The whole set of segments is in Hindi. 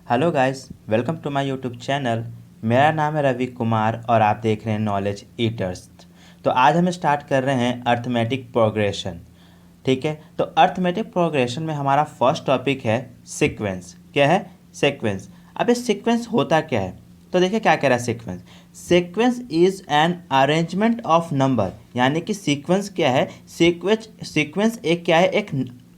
Hello guys, welcome to my YouTube channel. मेरा नाम है रवि कुमार और आप देख रहे हैं नॉलेज ईटर्स। तो आज हम स्टार्ट कर रहे हैं अर्थमेटिक प्रोग्रेशन। ठीक है, तो अर्थमेटिक प्रोग्रेशन में हमारा फर्स्ट टॉपिक है सीक्वेंस। क्या है? सीक्वेंस। अब ये सीक्वेंस होता क्या है? तो देखिए क्या कह रहा है sequence. Sequence is an arrangement of number, यानी कि सीक्वेंस क्या है? सीक्वेंस एक क्या है? एक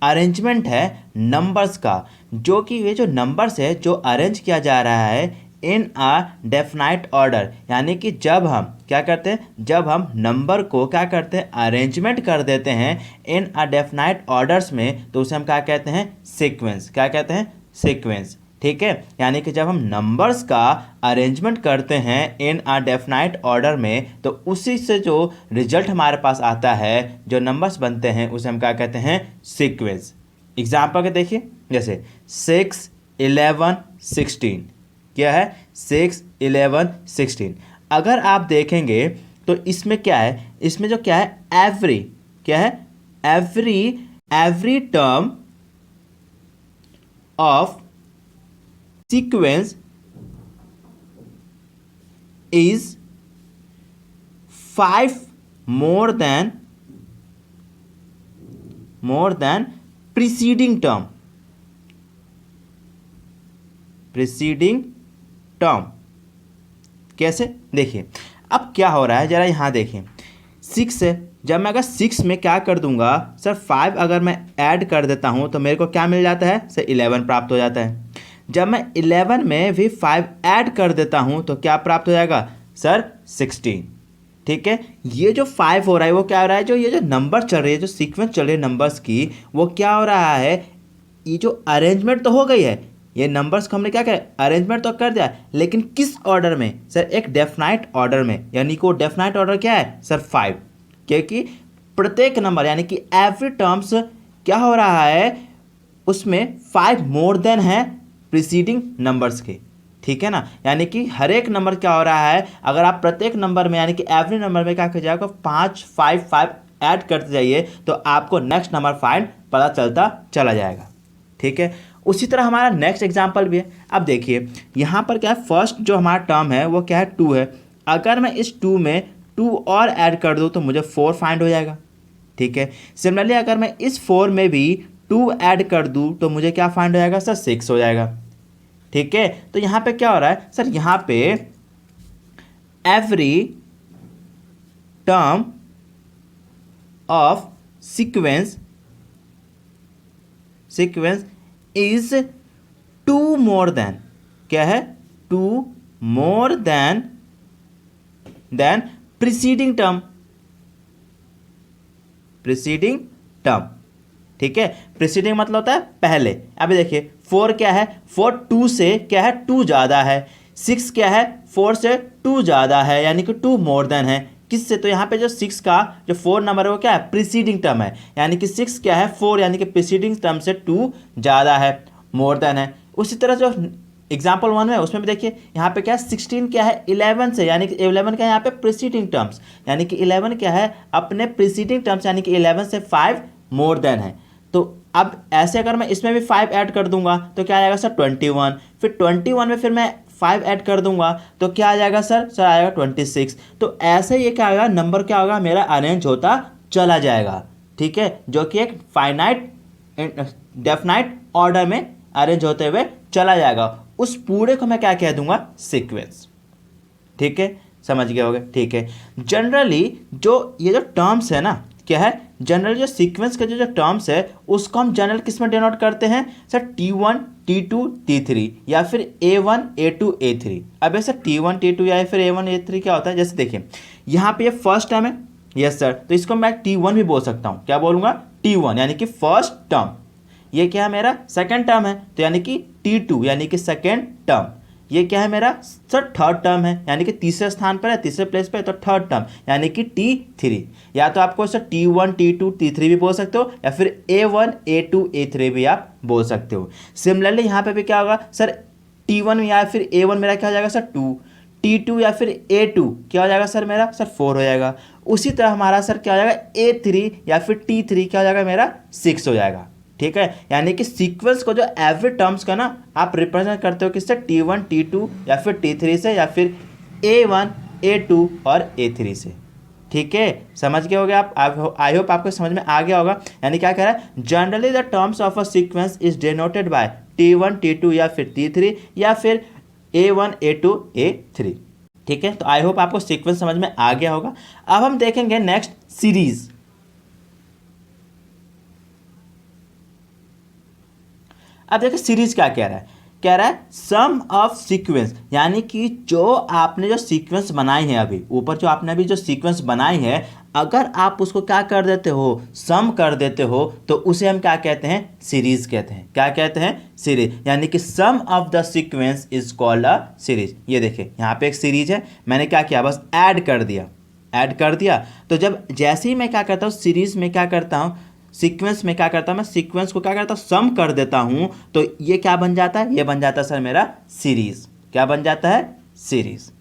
अरेंजमेंट है नंबर्स का, जो कि ये जो नंबर्स है जो अरेंज किया जा रहा है इन अ डेफिनाइट ऑर्डर, यानी कि जब हम क्या करते हैं, जब हम नंबर को क्या करते हैं, अरेंजमेंट कर देते हैं इन अ डेफिनाइट ऑर्डर्स में, तो उसे हम क्या कहते हैं? सीक्वेंस। क्या कहते हैं? सीक्वेंस। ठीक है, यानी कि जब हम नंबर्स का अरेंजमेंट करते हैं इन अ डेफिनाइट ऑर्डर में, तो उसी से जो रिजल्ट हमारे पास आता है, जो नंबर्स बनते हैं, उसे हम क्या कहते हैं? सीक्वेंस। एग्जाम्पल के देखिए, जैसे 6, 11, 16। क्या है? 6, 11, 16। अगर आप देखेंगे तो इसमें क्या है? इसमें जो क्या है, एवरी, क्या है, every every term of sequence is 5 more than preceding term। कैसे? देखिए अब क्या हो रहा है, जरा यहाँ देखिए। 6 है, जब मैं अगर 6 में क्या कर दूंगा सर, 5 अगर मैं ऐड कर देता हूँ तो मेरे को क्या मिल जाता है सर? 11 प्राप्त हो जाता है। जब मैं 11 में भी 5 ऐड कर देता हूँ तो क्या प्राप्त हो जाएगा सर? 16। ठीक है, ये जो 5 हो रहा है वो क्या हो रहा है, जो ये जो नंबर चल रही है, जो सीक्वेंस चल रही है नंबर्स की, वो क्या हो रहा है, ये जो अरेंजमेंट तो हो गई है, ये नंबर्स को हमने क्या किया, अरेंजमेंट तो कर दिया, लेकिन किस ऑर्डर में सर? एक डेफिनाइट ऑर्डर में। यानी कि वो डेफिनाइट ऑर्डर क्या है सर? 5। क्योंकि प्रत्येक नंबर यानी कि एवरी टर्म्स क्या हो रहा है, उसमें 5 मोर देन है प्रीसीडिंग नंबर्स के। ठीक है ना, यानी कि हर एक नंबर क्या हो रहा है, अगर आप प्रत्येक नंबर में यानी कि एवरी नंबर में क्या कर जाएगा, 5 5 5 ऐड करते जाइए तो आपको नेक्स्ट नंबर फाइंड पता चलता चला जाएगा। ठीक है, उसी तरह हमारा नेक्स्ट एग्जांपल भी है। अब देखिए यहाँ पर क्या है, फर्स्ट जो हमारा टर्म है वो क्या है? 2 है। अगर मैं इस 2 में 2 और ऐड कर दूँ तो मुझे 4 फाइंड हो जाएगा। ठीक है, सिमिलरली अगर मैं इस 4 में भी 2 ऐड कर दूँ तो मुझे क्या फाइंड हो जाएगा सर? 6 हो जाएगा। ठीक है, तो यहाँ पे क्या हो रहा है सर? यहाँ पे every term of sequence is 2 more than, क्या है? 2 मोर देन प्रीसीडिंग टर्म। ठीक है, प्रीसीडिंग मतलब होता है पहले। अभी देखिए 4 क्या है, 4 2 से क्या है, 2 ज़्यादा है। 6 क्या है, 4 से 2 ज़्यादा है, यानी कि 2 मोर देन है। किससे? तो यहाँ पे जो 6 का जो 4 नंबर है वो क्या है? प्रीसीडिंग टर्म है, यानी कि 6 क्या है, 4, यानी कि प्रीसीडिंग टर्म से 2 ज़्यादा है, मोर देन है। उसी तरह जो एग्जाम्पल 1 है उसमें भी देखिए यहाँ पे क्या है, 16 क्या है, 11 से, यानी कि 11 क्या है यहाँ पे? प्रीसीडिंग टर्म्स, यानी कि 11 क्या है, अपने प्रीसीडिंग टर्म्स, यानी कि 11 से 5 मोर देन है। तो अब ऐसे अगर मैं इसमें भी 5 ऐड कर दूंगा तो क्या आ जाएगा सर? 21। फिर 21 में फिर मैं 5 ऐड कर दूंगा तो क्या आ जाएगा सर? सर आएगा 26। तो ऐसे ये क्या होगा, नंबर क्या होगा मेरा? अरेंज होता चला जाएगा। ठीक है, जो कि एक फाइनाइट डेफिनाइट ऑर्डर में अरेंज होते हुए चला जाएगा। उस पूरे को मैं क्या कह दूंगा? सीक्वेंस। ठीक है, समझ गए होगे। ठीक है, जनरली जो ये जो टर्म्स है ना, क्या है, जनरली जो सीक्वेंस के जो टर्म्स है उसको हम जनरल किस में डिनोट करते हैं सर? T1 T2 T3, या फिर A1 A2 A3। अब ऐसे T1 T2 या फिर A1 A3 क्या होता है? जैसे देखिए यहाँ पे ये फर्स्ट टर्म है, यस सर, तो इसको मैं T1 भी बोल सकता हूँ। क्या बोलूँगा? T1, यानी कि फर्स्ट टर्म। ये क्या है मेरा? सेकेंड टर्म है, तो यानी कि T2, यानी कि सेकेंड टर्म। ये क्या है मेरा सर? थर्ड टर्म है, यानी कि तीसरे स्थान पर है, तीसरे प्लेस पे है, तो थर्ड टर्म यानी कि T3। या तो आपको सर T1 T2 T3 भी बोल सकते हो, या फिर A1 A2 A3 भी आप बोल सकते हो। सिमिलरली यहाँ पे भी क्या होगा सर? T1 या फिर A1 मेरा क्या हो जाएगा सर? 2। T2 या फिर A2 क्या हो जाएगा सर मेरा? सर 4 हो जाएगा। उसी तरह हमारा सर क्या हो जाएगा? A3 या फिर T3 क्या हो जाएगा मेरा? 6 हो जाएगा। ठीक है, यानी कि सीक्वेंस को जो एवरी टर्म्स का ना आप रिप्रेजेंट करते हो किससे, T1 T2 या फिर T3 से, या फिर A1 A2 और A3 से। ठीक है, समझ गए होगे आप, आई होप आपको समझ में आ गया होगा। यानी क्या कह रहा है, generally the terms of a sequence is denoted by T1 T2 या फिर T3 या फिर A1 A2 A3। ठीक है, तो आई होप आपको सीक्वेंस समझ में आ गया होगा। अब हम देखेंगे नेक्स्ट सीरीज। अब देखिए सीरीज क्या कह रहा है, कह रहा है सम ऑफ सीक्वेंस, यानी कि जो आपने जो सीक्वेंस बनाई है, अभी ऊपर जो आपने अभी जो सीक्वेंस बनाई है, अगर आप उसको क्या कर देते हो, सम कर देते हो, तो उसे हम क्या कहते हैं, सीरीज कहते हैं। क्या कहते हैं, सीरीज। यानी कि sum of the sequence is called a series. ये देखिए यहाँ पे एक सीरीज है, मैंने क्या किया, बस ऐड कर दिया, ऐड कर दिया। तो जब जैसे ही मैं क्या करता हूँ, सीरीज में क्या करता हूँ, सीक्वेंस में क्या करता हूँ, मैं सीक्वेंस को क्या करता हूँ, सम कर देता हूँ, तो ये क्या बन जाता है, ये बन जाता है सर मेरा सीरीज। क्या बन जाता है, सीरीज।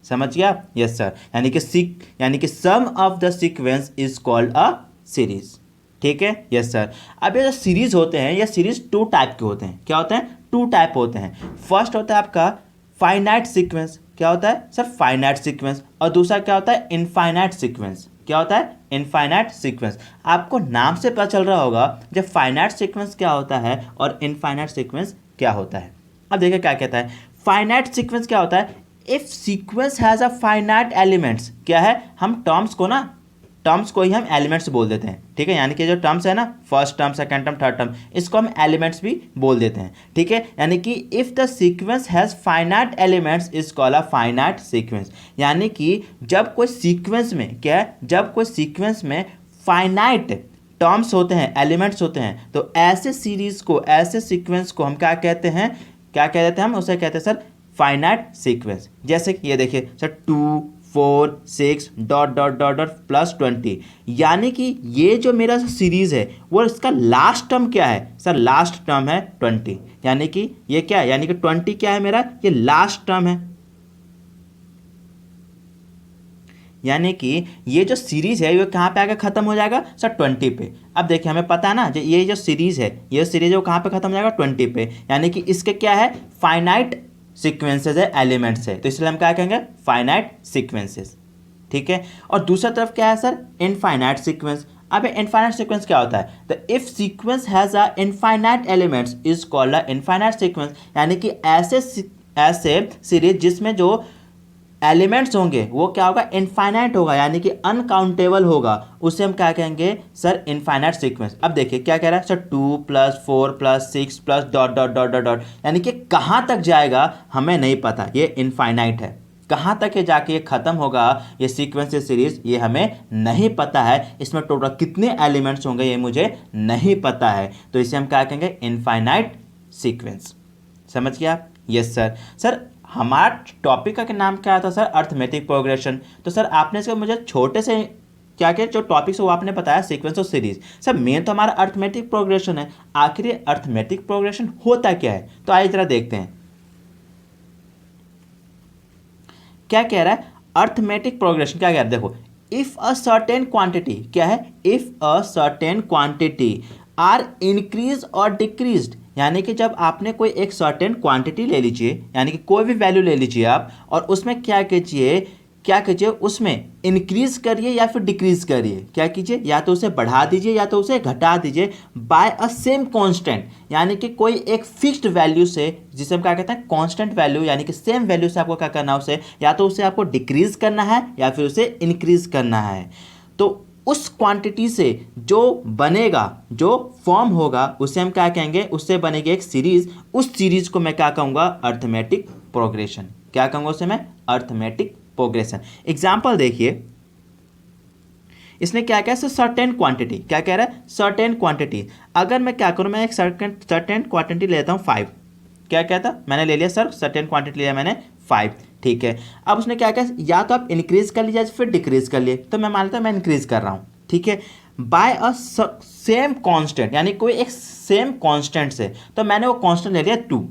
समझ गया, यस सर। यानी कि sum of the sequence is called a series. ठीक है, यस सर। अब ये जो सीरीज होते हैं, ये सीरीज टू टाइप के होते हैं। क्या होते हैं, टू टाइप होते हैं। फर्स्ट होता है आपका फाइनाइट सीक्वेंस। क्या होता है सर, फाइनाइट सीक्वेंस। और दूसरा क्या होता है, इनफाइनाइट सीक्वेंस। क्या होता है, इनफाइनाइट सीक्वेंस। आपको नाम से पता चल रहा होगा जब फाइनाइट सीक्वेंस क्या होता है और इनफाइनाइट सीक्वेंस क्या होता है। अब देखिए क्या कहता है, फाइनाइट सीक्वेंस क्या होता है, if sequence has a finite elements. क्या है, हम टर्म्स को ही हम एलिमेंट्स बोल देते हैं। ठीक है, यानी कि जो टर्म्स है ना, first term, second term, third term, इसको हम एलिमेंट्स भी बोल देते हैं। ठीक है, यानी कि if the sequence has finite elements is called a finite sequence. यानी कि जब कोई सीक्वेंस में क्या है, जब कोई सीक्वेंस में फाइनाइट टर्म्स होते हैं, एलिमेंट्स होते हैं, तो ऐसे सीरीज को, ऐसे सीक्वेंस को हम क्या कहते हैं, क्या कह देते हैं, हम उसे कहते हैं सर फाइनाइट सीक्वेंस। जैसे कि ये देखिए sir 2 4 6 dot dot dot dot plus 20, यानी कि ये जो मेरा सीरीज है वो इसका लास्ट टर्म क्या है सर, लास्ट टर्म है 20। यानी कि ये क्या है, यानी कि 20 क्या है मेरा, ये लास्ट टर्म है। यानी कि ये जो सीरीज है ये कहाँ पे आकर खत्म हो जाएगा सर, 20 पे। अब देखिए हमें पता है ना, ये जो सीरीज है, ये सीरीज है वो कहाँ पे खत्म हो जाएगा, 20 पे। यानी कि इसके क्या है, फाइनाइट सीक्वेंसेस है, एलिमेंट्स है, तो इसलिए हम क्या कहेंगे, फाइनाइट सीक्वेंसेस। ठीक है, और दूसरा तरफ क्या है सर, इनफाइनाइट सीक्वेंस। अब इनफाइनाइट सीक्वेंस क्या होता है, the if sequence has a infinite elements is called a infinite sequence. यानी कि ऐसे सीरीज जिसमें जो एलिमेंट्स होंगे वो क्या होगा, इनफाइनाइट होगा, यानी कि अनकाउंटेबल होगा, उसे हम क्या कहेंगे सर, इनफाइनाइट सीक्वेंस। अब देखिए क्या कह रहा है sir, 2 + 4 + 6 + dot dot dot dot dot, यानी कि कहाँ तक जाएगा हमें नहीं पता, ये इनफाइनाइट है। कहाँ तक ये जाके ये खत्म होगा, ये सीक्वेंस, ये सीरीज, ये हमें नहीं पता है। इसमें टोटल कितने एलिमेंट्स होंगे ये मुझे नहीं पता है, तो इसे हम क्या कहेंगे, इनफाइनाइट सीक्वेंस। समझ गया, यस सर। सर हमारा टॉपिक का नाम क्या था सर, अर्थमेटिक प्रोग्रेशन। तो सर आपने इसको मुझे छोटे से क्या क्या जो टॉपिक्स है वो आपने बताया, सीक्वेंस और सीरीज। सर मेन तो हमारा अर्थमेटिक प्रोग्रेशन है। आखिर ये अर्थमेटिक प्रोग्रेशन होता क्या है, तो आइए जरा देखते हैं क्या कह रहा है। अर्थमेटिक प्रोग्रेशन क्या कह रहा है, देखो, इफ अ सर्टेन क्वांटिटी, क्या है, if a certain quantity are increase और डिक्रीज्ड। यानी कि जब आपने कोई एक सर्टेन क्वांटिटी ले लीजिए, यानी कि कोई भी वैल्यू ले लीजिए आप, और उसमें क्या कीजिए, उसमें इंक्रीज करिए या फिर डिक्रीज करिए। क्या कीजिए, या तो उसे बढ़ा दीजिए या तो उसे घटा दीजिए, बाय अ सेम कांस्टेंट। यानी कि कोई एक फिक्स्ड वैल्यू से, जिसे हम क्या कहते हैं, कांस्टेंट वैल्यू, यानी कि सेम वैल्यू से आपको क्या करना है, उसे या तो उसे आपको डिक्रीज करना है या फिर उसे इंक्रीज करना है। तो उस क्वांटिटी से जो बनेगा, जो फॉर्म होगा, उसे हम क्या कहेंगे, उससे बनेगी एक सीरीज। उस सीरीज को मैं क्या कहूँगा, अर्थमेटिक प्रोग्रेशन। क्या कहूँगा उसे मैं, अर्थमेटिक प्रोग्रेशन। एग्जाम्पल देखिए, इसने क्या कहा, सर्टेन क्वांटिटी। क्या कह रहा है, सर्टेन क्वांटिटी। अगर मैं क्या करूँ, मैं एक सर्टेन क्वांटिटी लेता हूँ 5। क्या कहता, मैंने ले लिया सर, सर्टेन क्वांटिटी लिया मैंने 5। ठीक है, अब उसने क्या कहा, या तो आप इंक्रीज कर लीजिए फिर डिक्रीज कर लिए, तो मैं मानता हूँ मैं इंक्रीज कर रहा हूँ। ठीक है, बाय अ सेम कांस्टेंट, यानी कोई एक सेम कांस्टेंट से, तो मैंने वो कांस्टेंट ले लिया 2।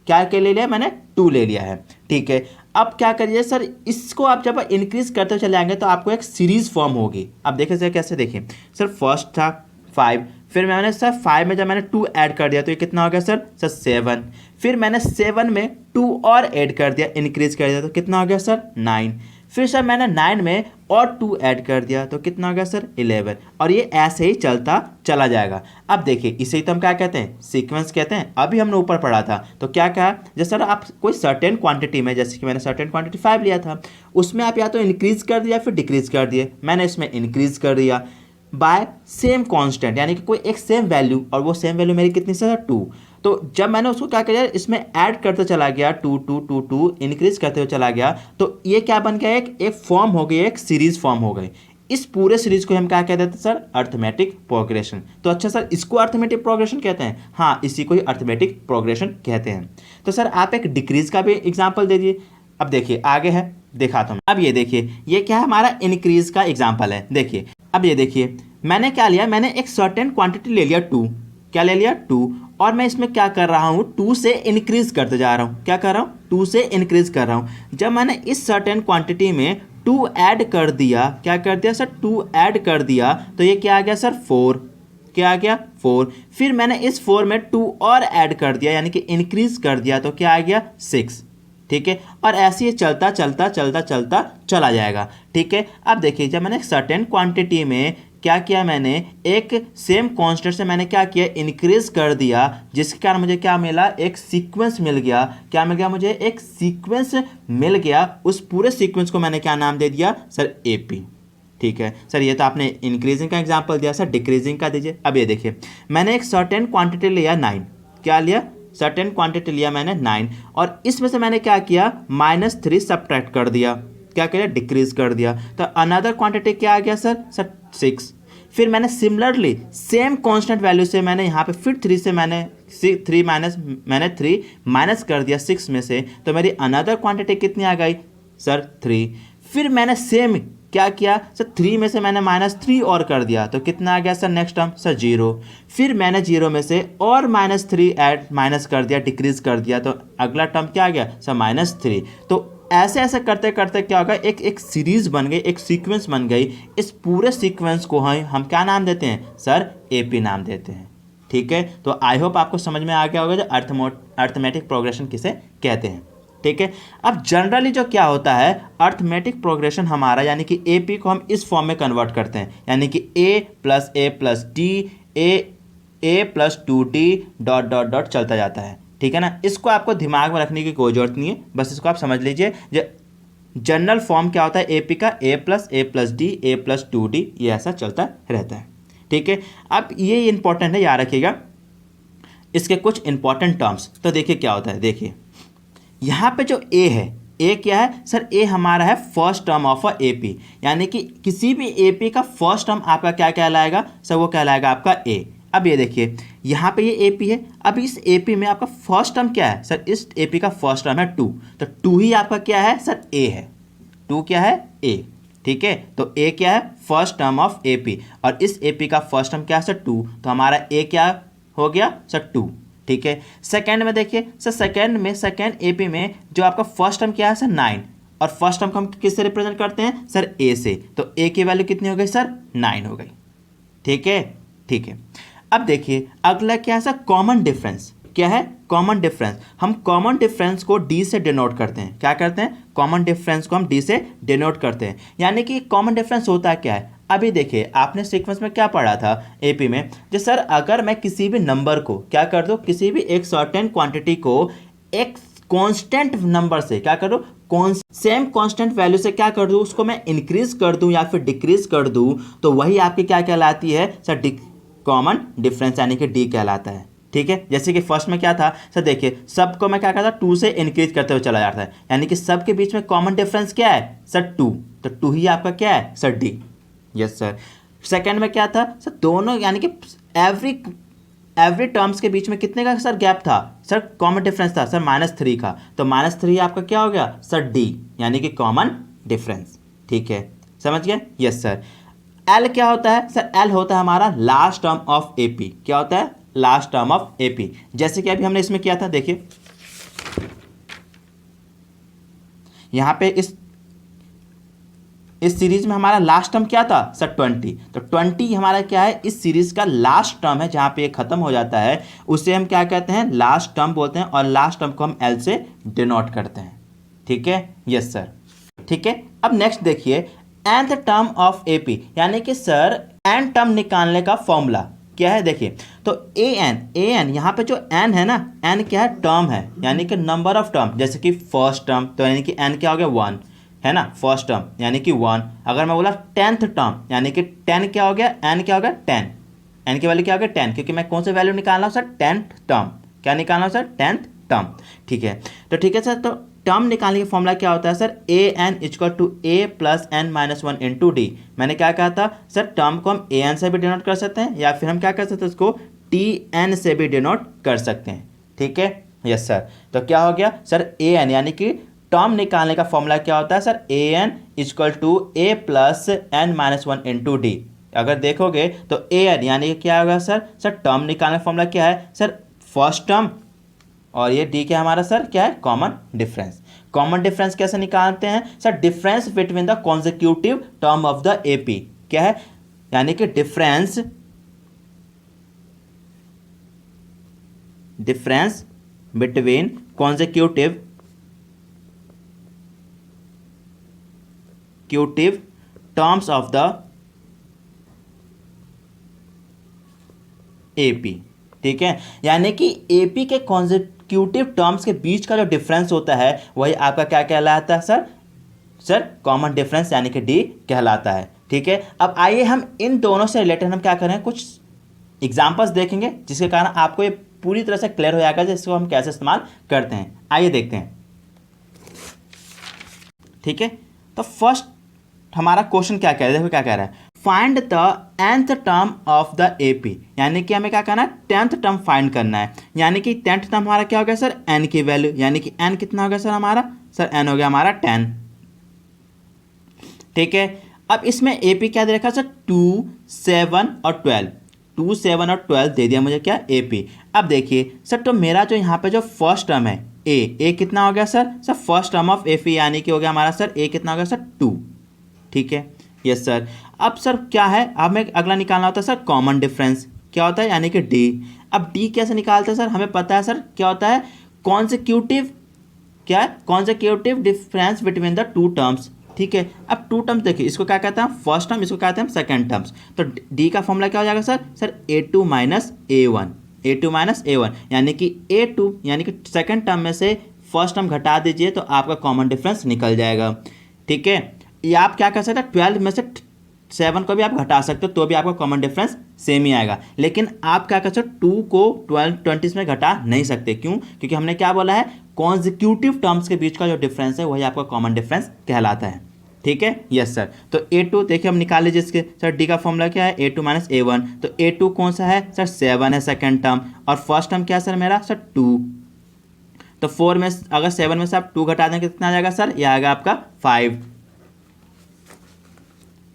क्या के ले लिया मैंने, 2 ले लिया है। ठीक है, अब क्या करिए सर, इसको आप जब इंक्रीज करते चले जाएंगे तो आपको एक सीरीज फॉर्म होगी। अब देखिए सर कैसे, देखिए सर, फर्स्ट था 5, फिर मैंने सर 5 में जब मैंने 2 ऐड कर दिया तो ये कितना हो गया सर 7। फिर मैंने 7 में 2 और ऐड कर दिया, इंक्रीज कर दिया तो कितना हो गया सर 9। फिर सर मैंने 9 में और 2 ऐड कर दिया तो कितना हो गया सर 11। और ये ऐसे ही चलता चला जाएगा। अब देखिए इसे ही तो हम क्या कहते हैं, सीक्वेंस कहते हैं। अभी हमने ऊपर पढ़ा था तो क्या कहा, जैसे सर आप कोई सर्टेन क्वांटिटी में, जैसे कि मैंने सर्टेन क्वांटिटी 5 लिया था, उसमें आप या तो इंक्रीज कर दिया फिर डिक्रीज कर दिए। मैंने इसमें इंक्रीज कर दिया बाय सेम कांस्टेंट, यानी कि कोई एक सेम वैल्यू, और वो सेम वैल्यू मेरी कितनी सर 2। तो जब मैंने उसको क्या किया, इसमें ऐड करते चला गया 2 2 2 2 इंक्रीज करते हुए चला गया, तो ये क्या बन गया, एक फॉर्म हो गई, एक सीरीज फॉर्म हो गई। इस पूरे सीरीज को हम क्या कहते हैं सर, अर्थमेटिक प्रोग्रेशन। तो अच्छा सर इसको अर्थमेटिक प्रोग्रेशन कहते हैं, हाँ इसी को ही अर्थमेटिक प्रोग्रेशन कहते हैं। तो सर आप एक डिक्रीज का भी एग्जाम्पल दे दिए। अब देखिए आगे है, दिखाता हूँ। अब ये देखिए ये क्या है, हमारा इंक्रीज का एग्जाम्पल है। देखिए अब ये देखिए मैंने क्या लिया, मैंने एक सर्टेन क्वांटिटी ले लिया 2, क्या ले लिया 2, और मैं इसमें क्या कर रहा हूँ 2 से इंक्रीज करते जा रहा हूँ। क्या कर रहा हूँ 2 से इंक्रीज कर रहा हूँ। जब मैंने इस सर्टेन क्वांटिटी में 2 ऐड कर दिया, क्या कर दिया सर 2 ऐड कर दिया, तो ये क्या आ गया सर 4, क्या आ गया 4। फिर मैंने इस 4 में 2 और ऐड कर दिया, यानी कि इंक्रीज कर दिया, तो क्या आ गया 6। ठीक है, और ऐसे ही चलता चलता चलता चलता चला जाएगा। ठीक है, अब देखिए जब मैंने सर्टेन क्वांटिटी में क्या किया, मैंने एक सेम कांस्टेंट से मैंने क्या किया, इंक्रीज कर दिया, जिसके कारण मुझे क्या मिला, एक सीक्वेंस मिल गया। क्या मिल गया मुझे, एक सीक्वेंस मिल गया। उस पूरे सीक्वेंस को मैंने क्या नाम दे दिया सर AP। ठीक है सर, ये तो आपने इंक्रीजिंग का एग्जाम्पल दिया, सर डिक्रीजिंग का दीजिए। अब ये देखिए मैंने एक सर्टेन क्वांटिटी लिया 9, क्या लिया, सर्टेन क्वांटिटी लिया मैंने 9, और इसमें से मैंने क्या किया, -3 सब्ट्रैक्ट कर दिया, क्या किया, डिक्रीज कर दिया। तो अनदर क्वांटिटी क्या आ गया सर 6। फिर मैंने सिमिलरली सेम कांस्टेंट वैल्यू से मैंने यहाँ पे फिर 3 से मैंने 3 माइनस कर दिया 6 में से, तो मेरी अनदर क्वांटिटी कितनी आ गई सर 3। फिर मैंने सेम क्या किया सर, 3 में से मैंने -3 और कर दिया, तो कितना आ गया सर नेक्स्ट टर्म सर 0। फिर मैंने 0 में से और -3 ऐड माइनस कर दिया, डिक्रीज कर दिया, तो अगला टर्म क्या आ गया सर -3। तो ऐसे ऐसे करते करते क्या होगा, एक सीरीज बन गई, एक सीक्वेंस बन गई। इस पूरे सीक्वेंस को हम क्या नाम देते हैं सर AP नाम देते हैं। ठीक है, तो आई होप आपको समझ में आ गया होगा जो अर्थमेटिक प्रोग्रेशन किसे कहते हैं। ठीक है, अब जनरली जो क्या होता है, अर्थमेटिक प्रोग्रेशन हमारा यानी कि AP को हम इस फॉर्म में कन्वर्ट करते हैं, यानी कि A+A+D A+2D ... चलता जाता है। ठीक है ना, इसको आपको दिमाग में रखने की कोई जरूरत नहीं है, बस इसको आप समझ लीजिए। जनरल फॉर्म क्या होता है AP का, A+A+D A+2D, ये ऐसा चलता रहता है। ठीक है, अब ये इंपॉर्टेंट है, याद रखिएगा इसके कुछ इंपॉर्टेंट टर्म्स। तो देखिए क्या होता है, देखिए यहाँ पे जो A है, A क्या है सर, A हमारा है first term of a AP, यानी कि किसी भी AP का फर्स्ट टर्म आपका क्या कहलाएगा सर, वो कहलाएगा आपका A। अब ये देखिए यहाँ पे ये AP है, अब इस AP में आपका फर्स्ट टर्म क्या है सर, इस AP का फर्स्ट टर्म है 2, तो 2 ही आपका क्या है सर A है, 2 क्या है A। ठीक है, तो A क्या है फर्स्ट टर्म ऑफ AP, और इस AP का फर्स्ट टर्म क्या है सर 2, तो हमारा A क्या हो गया सर 2। ठीक है, सेकेंड में देखिए सर, सेकेंड AP में जो आपका फर्स्ट टर्म क्या है सर 9, और फर्स्ट टर्म को हम किससे रिप्रेजेंट करते हैं सर A से, तो A की वैल्यू कितनी हो गई सर 9 हो गई। ठीक है, ठीक है, अब देखिए अगला क्या है सर, कॉमन डिफरेंस। क्या है कॉमन डिफरेंस, हम कॉमन डिफरेंस को D से डिनोट करते हैं। क्या करते हैं, कॉमन डिफरेंस को हम D से डिनोट करते हैं, यानी कि कॉमन डिफरेंस होता है क्या है। अभी देखिए आपने सीक्वेंस में क्या पढ़ा था AP में, जो सर अगर मैं किसी भी नंबर को क्या कर दूं, किसी भी एक सर्टेन क्वांटिटी को एक कांस्टेंट नंबर से क्या कर दूं, सेम कांस्टेंट वैल्यू से क्या कर दूं, उसको मैं इंक्रीज कर दूं या फिर डिक्रीज कर दूं, तो वही आपकी क्या कहलाती है सर, कॉमन डिफरेंस, यानी कि D कहलाता है। ठीक है, जैसे कि फर्स्ट में क्या था सर, देखिए सबको मैं क्या करता, 2 से इंक्रीज करते हुए चला जाता है, यानी कि सबके बीच में कॉमन डिफरेंस क्या है सर 2, तो 2 ही आपका क्या है sir D। Yes sir, second में क्या था सर, दोनों यानी कि एवरी टर्म्स के बीच में कितने का सर गैप था सर, कॉमन डिफरेंस था सर -3 का, तो -3 आपका क्या हो गया सर D, यानी कि कॉमन डिफरेंस। ठीक है, समझ गए। यस सर, L क्या होता है सर, L होता है हमारा लास्ट टर्म ऑफ AP। क्या होता है, लास्ट टर्म ऑफ AP, जैसे कि अभी हमने इसमें किया था। देखिए यहाँ पे इस सीरीज में हमारा लास्ट टर्म क्या था सर 20, तो 20 हमारा क्या है इस सीरीज का लास्ट टर्म है, जहाँ पे ये खत्म हो जाता है उसे हम क्या कहते हैं लास्ट टर्म बोलते हैं, और लास्ट टर्म को हम एल से डिनोट करते हैं। ठीक है, यस सर। ठीक है, अब नेक्स्ट देखिए nth टर्म ऑफ एपी, यानी कि सर n टर्म निकालने का फॉर्मूला क्या है। देखिए तो an यहाँ पे जो n है ना, n क्या है टर्म है, यानी कि नंबर ऑफ टर्म, जैसे कि फर्स्ट टर्म तो यानी कि n क्या हो गया 1 है ना, फर्स्ट टर्म यानी कि 1। अगर मैं बोला 10th टर्म यानी कि 10 क्या हो गया, n क्या हो गया 10, n की वैल्यू क्या हो गया 10, क्योंकि मैं कौन सा वैल्यू निकाल रहा हूँ सर 10th टर्म, क्या निकाल रहा हूँ सर 10th टर्म। ठीक है, तो ठीक है सर, तो टर्म निकालने का फॉर्मूला क्या होता है sir A N equal to A plus N minus one into D. मैंने क्या कहा था सर टर्म को हम ए एन से भी डिनोट कर सकते हैं, या फिर हम क्या कर सकते हैं उसको टी एन से भी डिनोट कर सकते हैं। ठीक है, यस सर। तो क्या हो गया सर ए एन, यानी कि टर्म निकालने का फॉर्मूला क्या होता है sir A N equal to A plus N minus one into D. अगर देखोगे तो ए एन यानी कि क्या होगा सर टर्म निकालने का फॉर्मूला क्या है सर फर्स्ट टर्म, और ये डी क्या हमारा सर क्या है कॉमन डिफरेंस। कॉमन डिफरेंस कैसे निकालते हैं sir, difference between the consecutive term of the AP क्या है, यानी कि difference between consecutive terms of the AP. ठीक है, यानी कि एपी के कॉन्जिक्यूटिव टर्म्स के बीच का जो डिफरेंस होता है वही आपका क्या कहलाता है सर कॉमन डिफरेंस, यानी कि डी कहलाता है। ठीक है, अब आइए हम इन दोनों से रिलेटेड हम क्या करें कुछ एग्जांपल्स देखेंगे, जिसके कारण आपको ये पूरी तरह से क्लियर हो जाएगा जिसको हम कैसे इस्तेमाल करते हैं। आइए देखते हैं। ठीक है, तो फर्स्ट हमारा क्वेश्चन क्या कह रहा है, देखो क्या कह रहा है, find the nth term of the AP, यानी कि हमें क्या करना है 10th टर्म फाइंड करना है। यानी कि 10th टर्म हमारा क्या हो गया सर n की वैल्यू, यानी कि n कितना हो गया सर हमारा सर n हो गया हमारा 10। ठीक है, अब इसमें एपी क्या दे रखा सर 2, 7 और 12, 2, 7 और 12 दे दिया मुझे क्या एपी। अब देखिए सर तो मेरा जो यहाँ पे जो फर्स्ट टर्म है ए कितना हो गया sir first term of AP, यानी कि हो गया हमारा सर ए कितना हो गया सर 2। ठीक है, यस सर। अब सर क्या है, अब हमें अगला निकालना होता है सर कॉमन डिफरेंस, क्या होता है यानी कि डी। अब डी कैसे निकालते हैं सर, हमें पता है सर क्या होता है कॉन्जिक्यूटिव, क्या है consecutive difference between the two terms. ठीक है, अब टू टर्म्स देखिए, इसको क्या कहते हैं फर्स्ट टर्म, इसको कहते हैं सेकंड टर्म्स। तो डी का फॉर्मूला क्या हो जाएगा sir A two minus A one, A two minus A one, यानी कि ए टू यानी कि सेकंड टर्म में से फर्स्ट टर्म घटा दीजिए तो आपका कॉमन डिफरेंस निकल जाएगा। ठीक है, या आप क्या कर सकते हैं 12 में से 7 को भी आप घटा सकते हो तो भी आपका कॉमन डिफरेंस सेम ही आएगा, लेकिन आप क्या कर सकते हो 2 को 20 में घटा नहीं सकते। क्यों, क्योंकि हमने क्या बोला है कॉन्जिक्यूटिव टर्म्स के बीच का जो डिफरेंस है वही आपका कॉमन डिफरेंस कहलाता है। ठीक है, यस सर। तो A2 देखिए हम निकाल लीजिए इसके सर डी का फॉर्मूला क्या है A2 माइनस A1, तो A2 कौन सा है सर 7 है सेकेंड टर्म, और फर्स्ट टर्म क्या है सर मेरा सर 2। तो 4 में अगर 7 में से आप 2 घटा देंगे कितना आ जाएगा सर, यह आएगा आपका 5।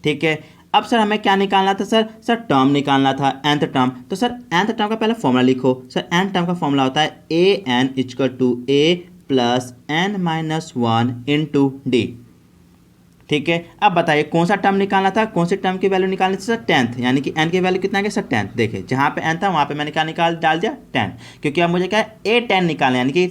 ठीक है, अब सर हमें क्या निकालना था सर टर्म निकालना था nth टर्म। तो सर nth टर्म का पहले फॉर्मूला लिखो, सर nth टर्म का फॉर्मूला होता है A N equal to A plus N minus one into D. ठीक है, अब बताइए कौन सा टर्म निकालना था, कौन से टर्म की वैल्यू निकालनी थी सर 10th, यानी कि n की वैल्यू कितना है सर 10th। देखिए जहाँ पे n था वहाँ पे मैंने क्या डाल दिया 10, क्योंकि अब मुझे क्या है A10 निकालना है, यानी कि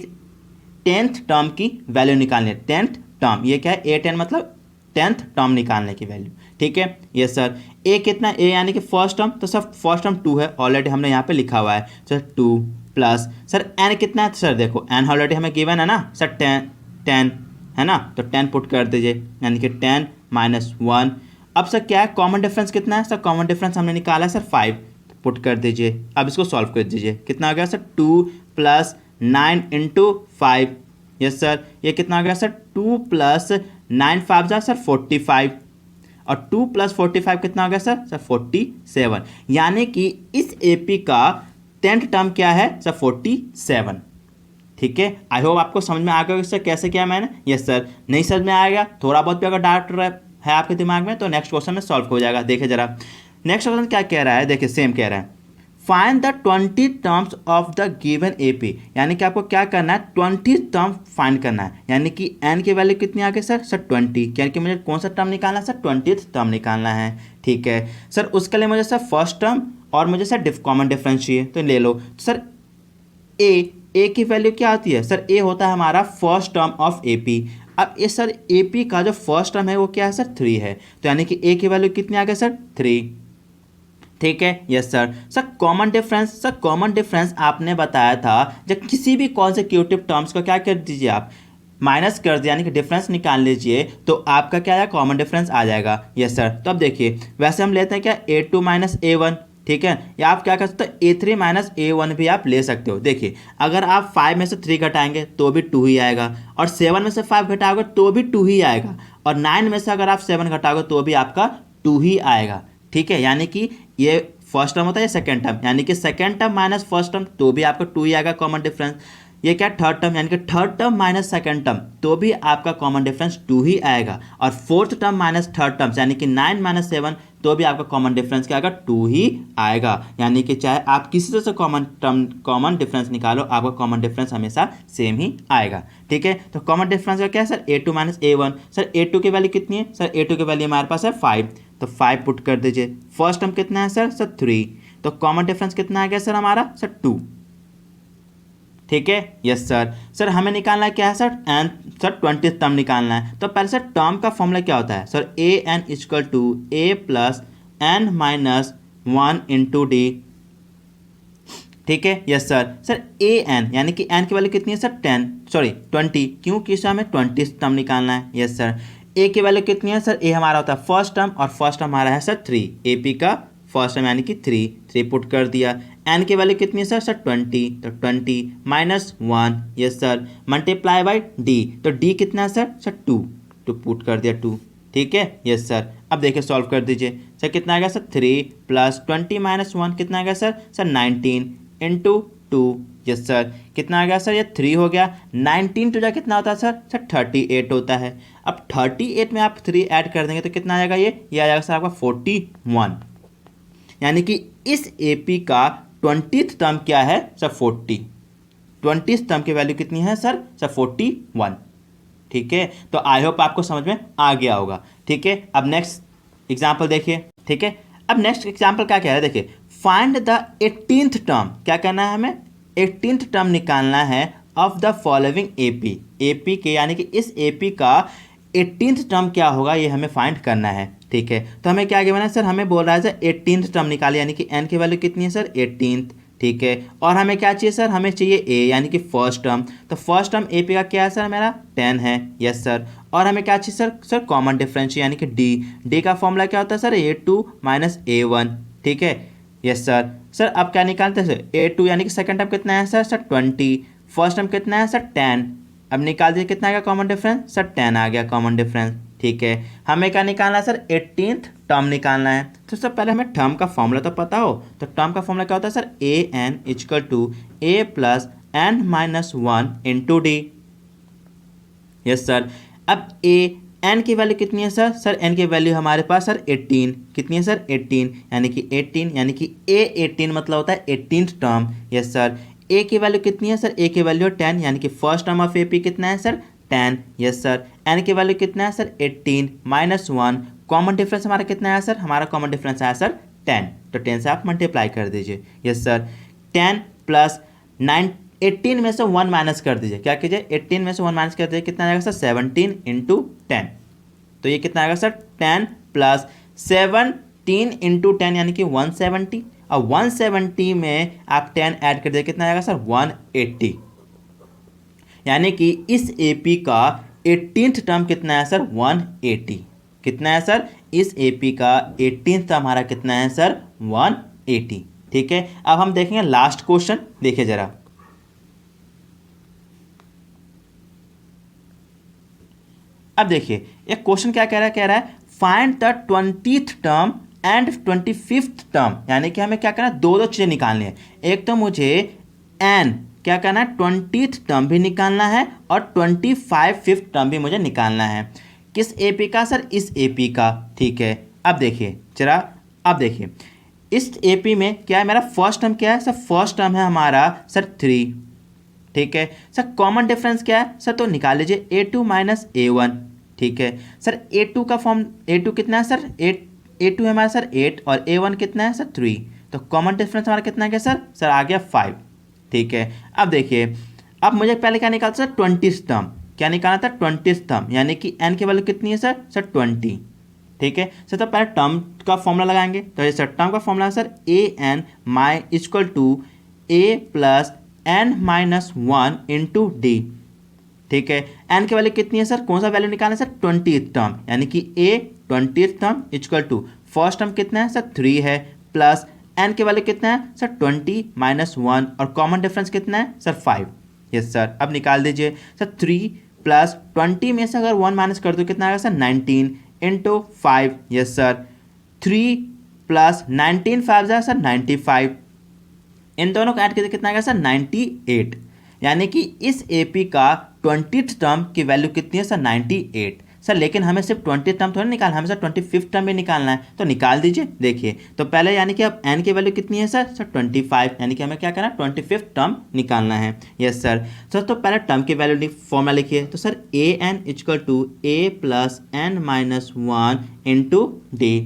10th टर्म की वैल्यू निकालनी है। 10th टर्म ये क्या है A10 मतलब 10th टर्म निकालने की वैल्यू। ठीक है, ये सर ए कितना ए यानी कि फर्स्ट टर्म, तो सर फर्स्ट टर्म 2 है ऑलरेडी हमने यहाँ पे लिखा हुआ है सर 2 प्लस सर एन कितना है, तो सर देखो एन ऑलरेडी हमें गिवन है ना सर 10 है ना, तो 10 पुट कर दीजिए यानी कि 10 माइनस 1। अब सर क्या है कॉमन डिफरेंस कितना है सर, कॉमन डिफरेंस हमने निकाला है सर 5, पुट कर दीजिए। अब इसको सॉल्व कर दीजिए, कितना हो गया sir 2 plus 9 into 5, yes sir ये कितना हो गया सर 2 प्लस 9 5 जा सर 45, और 2 प्लस 45 कितना हो गया सर 47, यानी कि इस एपी का 10th टर्म क्या है सर 47। ठीक है, आई होप आपको समझ में आ गया सर कैसे किया मैंने। यस सर, नहीं समझ में आएगा थोड़ा बहुत भी अगर डाउट है आपके दिमाग में तो नेक्स्ट क्वेश्चन में सॉल्व हो जाएगा। देखिए जरा नेक्स्ट क्वेश्चन क्या कह रहा है, देखिए सेम कह रहा है find the 20 terms of the given AP, यानी कि आपको क्या करना है 20 टर्म फाइंड करना है, यानी कि एन की वैल्यू कितनी आ गई सर 20, यानी कि मुझे कौन सा टर्म निकालना है सर 20th टर्म निकालना है। ठीक है सर, उसके लिए मुझे सर फर्स्ट टर्म और मुझे सर कॉमन डिफरेंस चाहिए, तो ले लो। तो सर ए की वैल्यू क्या आती है सर, ए होता है हमारा first term of A P. अब इस सर ए पी का जो फर्स्ट टर्म है वो क्या है सर 3 है, तो यानी कि ए की वैल्यू कितनी आ गई सर 3। ठीक है yes sir. Sir common difference, sir common difference आपने बताया था जब किसी भी कॉन्सेक्यूटिव टर्म्स को क्या कर दीजिए आप माइनस कर दिया, यानी कि डिफरेंस निकाल लीजिए, तो आपका क्या आएगा कॉमन डिफरेंस आ जाएगा। Yes sir. तो अब देखिए वैसे हम लेते हैं क्या A2 माइनस A1, ठीक है, या आप क्या कर सकते हो A3 माइनस A1 भी आप ले सकते हो। देखिए अगर आप 5 में से 3 घटाएंगे तो भी 2 ही आएगा, और 7 में से 5 घटाओगे तो भी 2 ही आएगा, और 9 में से अगर आप 7 घटाओगे तो भी आपका 2 ही आएगा। ठीक है, यानी कि ये फर्स्ट टर्म होता है, ये सेकंड टर्म, यानी कि second term minus first term तो भी आपका 2 ही आएगा कॉमन डिफरेंस। ये क्या थर्ड टर्म, यानी कि third term minus second term तो भी आपका कॉमन डिफरेंस 2 ही आएगा, और fourth term minus third term यानी कि 9 माइनस 7 तो भी आपका कॉमन डिफरेंस क्या आएगा 2 ही आएगा। यानी कि चाहे आप किसी तरह से कॉमन डिफरेंस निकालो, आपका कॉमन डिफरेंस हमेशा सेम ही आएगा। ठीक है, तो कॉमन डिफरेंस का क्या है sir A2 minus A1। Sir A2 की वैल्यू कितनी है सर, A2 की वैल्यू हमारे पास है 5, तो 5 पुट कर दीजिए। फर्स्ट टर्म कितना है सर 3, तो कॉमन डिफरेंस कितना आ गया सर हमारा सर 2। ठीक है यस सर। सर हमें निकालना है क्या है sir N, sir 20th term निकालना है। तो पहले सर टर्म का फॉर्मूला क्या होता है sir, A N equal to A plus N minus 1 into D. ठीक है yes sir. Sir A N यानी कि एन की वैल्यू कितनी है सर 20, क्योंकि इसे हमें 20th टर्म निकालना है। Yes sir. ए की वैल्यू कितनी है सर, ए हमारा होता है फर्स्ट टर्म, और फर्स्ट टर्म हमारा है सर 3, ए पी का फर्स्ट टर्म यानी कि 3 पुट कर दिया। एन की वैल्यू कितनी है सर 20, तो 20 minus 1, yes sir, multiply by D, तो डी कितना है सर 2, तो पुट कर दिया 2। ठीक है यस सर। अब देखिए सॉल्व कर दीजिए सर, कितना आ गया सर 3 प्लस 20 माइनस 1 कितना आ गया सर 19 इंटू 2, यस सर, कितना आ गया सर ये 3 हो गया। 19 टू जा कितना होता है सर 38 होता है। अब 38 में आप 3 ऐड कर देंगे तो कितना आ जाएगा, ये आ जाएगा सर आपका 41, यानी कि इस एपी का 20th टर्म क्या है सर 40, 20th टर्म की वैल्यू कितनी है सर 41। ठीक है, तो आई होप आपको समझ में आ गया होगा। ठीक है, अब नेक्स्ट एग्जाम्पल देखिए। ठीक है, अब नेक्स्ट एग्जाम्पल क्या कह रहा है, देखिए फाइंड द 18th टर्म, क्या करना है हमें 18th टर्म निकालना है of the following AP, AP के यानी कि इस एपी का 18th टर्म क्या होगा ये हमें फाइंड करना है। ठीक है, तो हमें क्या गिवन है सर, हमें बोल रहा है सर 18th टर्म निकालिए, यानी कि एन की वैल्यू कितनी है सर 18th। ठीक है, और हमें क्या चाहिए सर, हमें चाहिए ए यानी कि फर्स्ट टर्म, तो फर्स्ट टर्म ए पी का क्या है सर मेरा 10 है। Yes sir. और हमें क्या चाहिए सर कॉमन डिफरेंस यानी कि डी का फॉर्मूला क्या होता है सर A2 माइनस A1। ठीक है यस सर। सर अब क्या निकालते हैं सर A2 यानी कि सेकंड टर्म कितना है सर 20, फर्स्ट टर्म कितना है सर 10, अब निकाल दीजिए कितना आ गया कॉमन डिफरेंस सर 10 आ गया कॉमन डिफरेंस। ठीक है, हमें क्या निकालना है सर 18th टर्म निकालना है। तो सब पहले हमें टर्म का फॉर्मूला तो पता हो, तो टर्म का फॉर्मूला क्या होता है sir A N equal to A plus N minus 1 into D. Yes sir. अब ए एन की वैल्यू कितनी है सर एन की वैल्यू हमारे पास सर 18, कितनी है सर 18, यानी कि 18 यानी कि ए 18 मतलब होता है 18th टर्म। Yes sir. ए की वैल्यू कितनी है सर, ए की वैल्यू 10 यानी कि first term of A P कितना है सर 10। Yes sir. एन की वैल्यू कितना है सर 18 माइनस 1, कॉमन डिफरेंस हमारा कितना है सर, हमारा कॉमन डिफरेंस है सर 10, तो 10 से आप मल्टीप्लाई कर दीजिए। Yes sir. 10 प्लस 9, 18 में से 1 माइनस कर दीजिए, क्या कीजिए 18 में से 1 माइनस कर दीजिए, कितना आएगा सर 17 इंटू 10, तो ये कितना आएगा सर 10 प्लस 17 इंटू 10 यानी कि 170, और 170 में आप 10 ऐड कर दीजिए, कितना आएगा सर 180, यानी कि इस एपी का 18th टर्म कितना है सर 180, कितना है सर इस एपी का 18th टर्म हमारा कितना है सर 180। ठीक है, अब हम देखेंगे लास्ट क्वेश्चन, देखिए जरा। अब देखिए ये क्वेश्चन क्या कह रहा है find the 20th term and 25th term, यानी कि हमें क्या करना है दो चीज़ें निकालनी है। एक तो मुझे एन क्या करना है 20th टर्म भी निकालना है, और 25th टर्म भी मुझे निकालना है। किस एपी का सर, इस एपी का। ठीक है, अब देखिए जरा, अब देखिए इस एपी में क्या है, मेरा फर्स्ट टर्म क्या है सर, फर्स्ट टर्म है हमारा सर 3, ठीक है सर। कॉमन डिफरेंस क्या है सर, तो निकाल लीजिए A2 माइनस A1, ठीक है सर। A2 का फॉर्म, A2 कितना है सर, A2 है हमारा सर 8 और A1 कितना है सर 3, तो कॉमन डिफरेंस हमारा कितना है सर आ गया 5, ठीक है। अब देखिए, अब मुझे पहले क्या निकालना सर, 20th टर्म, क्या निकालना था 20th टर्म, यानी कि n की वैल्यू कितनी है सर 20, ठीक है सर। तो पहले टर्म का फॉर्मूला लगाएंगे, तो ये सर टर्म का फॉर्मूला है सर an माई equal to a plus n minus 1 into D, ठीक है। n की वैल्यू कितनी है सर, कौन सा वैल्यू निकालना है सर 20th टर्म, यानी कि a 20th term equal to first term कितना है सर 3 है, प्लस n की वैल्यू कितना है सर 20 माइनस 1 और कॉमन डिफरेंस कितना है सर 5। यस सर, अब निकाल दीजिए सर 3 प्लस 20 में से अगर 1 माइनस कर दो कितना आएगा sir 19 into 5। Yes sir, 3 plus 19 5 जाएगा सर 95, इन दोनों को ऐड करके कितना आएगा सर 98, यानी कि इस एपी का 20th टर्म की वैल्यू कितनी है सर 98। सर लेकिन हमें सिर्फ 20th टर्म थोड़ा निकालना है, हमें सर 25th टर्म भी निकालना है, तो निकाल दीजिए। देखिए तो पहले यानी कि अब n की वैल्यू कितनी है सर 25, यानी कि हमें क्या करना है 25th टर्म निकालना है। Yes sir. तो पहले टर्म की वैल्यू फॉर्मूला लिखिए, तो sir an equal to a plus n minus 1 into D,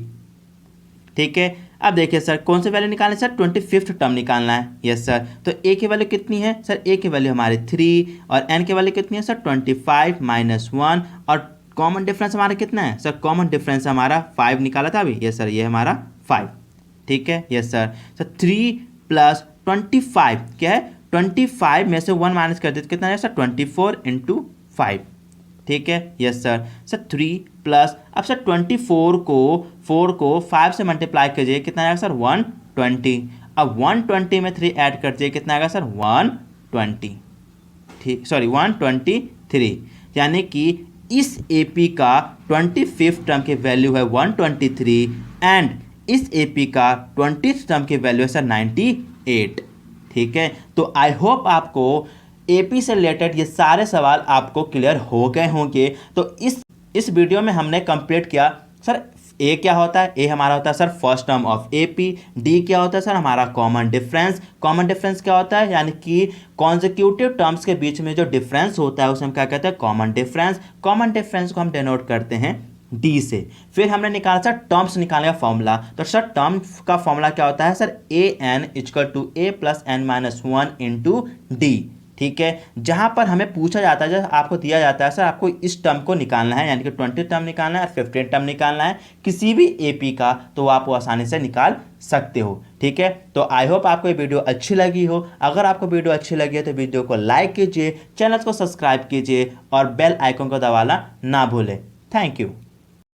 ठीक है। अब देखिए सर कौन सी वैल्यू निकालना है सर 25th टर्म निकालना है। यस सर, तो a की वैल्यू कितनी है सर, a की वैल्यू हमारी 3 और n की वैल्यू कितनी है सर 25 माइनस 1 और कॉमन डिफरेंस हमारा कितना है सर, कॉमन डिफरेंस हमारा 5 निकाला था अभी। यस सर, ये हमारा 5, ठीक है। यस सर, 3 प्लस 25 क्या है 25 में से 1 माइनस कर देते कितना है सर 24 इंटू 5, ठीक है। यस सर, 3 प्लस अब सर 24 को 5 से मल्टीप्लाई कीजिए कितना आएगा सर 120, अब 120 में 3 ऐड कर दीजिए कितना आएगा सर 120, ठीक, सॉरी 123, यानी कि इस एपी का 25th टर्म की वैल्यू है 123 एंड इस एपी का 20th टर्म की वैल्यू है सर 98, ठीक है। तो आई होप आपको एपी से रिलेटेड ये सारे सवाल आपको क्लियर हो गए होंगे। तो इस वीडियो में हमने कंप्लीट किया सर ए क्या होता है, ए हमारा होता है sir first term of AP, D क्या होता है सर हमारा कॉमन डिफरेंस, कॉमन डिफरेंस क्या होता है यानी कि कॉन्जिक्यूटिव टर्म्स के बीच में जो डिफरेंस होता है उसे हम क्या कहते हैं कॉमन डिफरेंस। कॉमन डिफरेंस को हम डिनोट करते हैं डी से। फिर हमने निकाला सर टर्म्स निकालने का फॉर्मूला, तो सर टर्म्स का फॉर्मूला क्या होता है sir A N equal to A plus N minus 1 into D, ठीक है। जहां पर हमें पूछा जाता है, जब आपको दिया जाता है सर आपको इस टर्म को निकालना है, यानी कि 20 टर्म निकालना है और 15 टर्म निकालना है किसी भी एपी का, तो आप वो आसानी से निकाल सकते हो, ठीक है। तो आई होप आपको ये वीडियो अच्छी लगी हो। अगर आपको वीडियो अच्छी लगी है तो वीडियो को लाइक कीजिए, चैनल को सब्सक्राइब कीजिए और बेल आइकन को दबाना ना भूलें। Thank you.